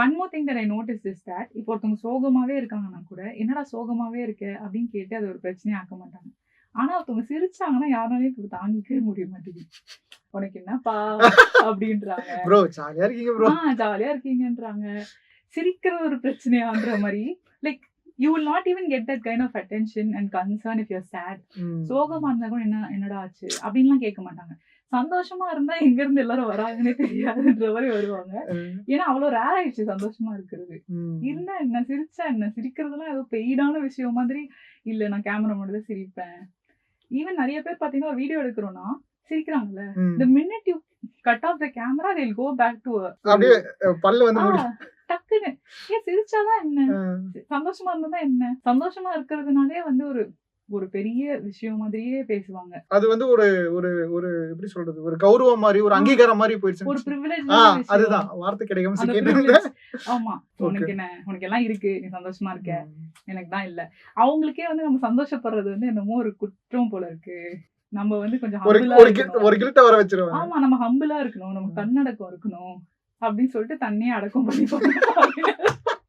One more thing that I notice is that இப்போ ஒருத்தவங்க சோகமாவே இருக்காங்கன்னா கூட என்னடா சோகமாவே இருக்க அப்படின்னு கேட்டு அது ஒரு பிரச்சனையே ஆக்க மாட்டாங்க. ஆனா ஒருத்தவங்க சிரிச்சாங்கன்னா யாராலையும் இப்ப தாங்கிக்கவே முடிய மாட்டேங்குது. உனக்கு என்னப்பா அப்படின்றாங்க. ப்ரோ ஜாலியா இருக்கீங்க ப்ரோ. ஜாலியா இருக்கீங்கன்றாங்க. சிரிக்கிறது ஒரு பிரச்சனையான்ற மாதிரி like you will not even get that kind of attention and concern if you're sad. சோகமா இருந்தா கூட என்னடா ஆச்சு அப்படின்லாம் கேட்க மாட்டாங்க. சந்தோஷமா இருந்தா எங்க இருந்து எல்லாரும் வராங்கன்னே தெரியாதுன்ற மாதிரி வருவாங்க. ஏன்னா அவ்வளவு ரேர் ஆயிடுச்சு சந்தோஷமா இருக்கிறது. இருந்தா என்ன, சிரிச்சா என்ன, சிரிக்கிறதுலாம் ஏதோ பெய்டான விஷயம் மாதிரி இல்ல. நான் கேமரா மட்டும் தான் சிரிப்பேன். ஈவன் நிறைய பேர் பாத்தீங்கன்னா ஒரு video எடுக்கிறோம்னா சிரிக்கிறாங்கல்ல, the minute you cut off the camera they'll go back to அப்படியே பல்ல வந்து மூடி டக்குன்னு ஏன் சிரிச்சாதான் என்ன, சந்தோஷமா இருந்தா என்ன, சந்தோஷமா இருக்கிறதுனாலே வந்து ஒரு ஒரு பெரிய விஷயம் மாதிரியே பேசுவாங்க. அது வந்து ஒரு ஒரு ஒரு எப்படி சொல்றது, ஒரு கௌரவம் மாதிரி, ஒரு அங்கீகாரம் மாதிரி போயிடுச்சு. ஒரு பிரிவிலேஜ். அதுதான் வார்த்தை கிடைக்காம கேட்டேன். ஆமா, உனக்கு என்ன, உனக்கு எல்லாம் இருக்கு, நீ சந்தோஷமா இருக்க, எனக்கு தான் இல்ல. அவங்களுக்கே வந்து நம்ம சந்தோஷப்படுறது வந்து என்னமோ ஒரு குற்றம் போல இருக்கு. நம்ம வந்து கொஞ்சம் ஒரு கில்ட்ட வர வச்சிருவாங்க. ஆமா, நம்ம ஹம்பிளா இருக்கணும், நம்ம தன்னடக்கம் இருக்கணும் அப்படின்னு சொல்லிட்டு தன்னையே அடக்கம் பண்ணி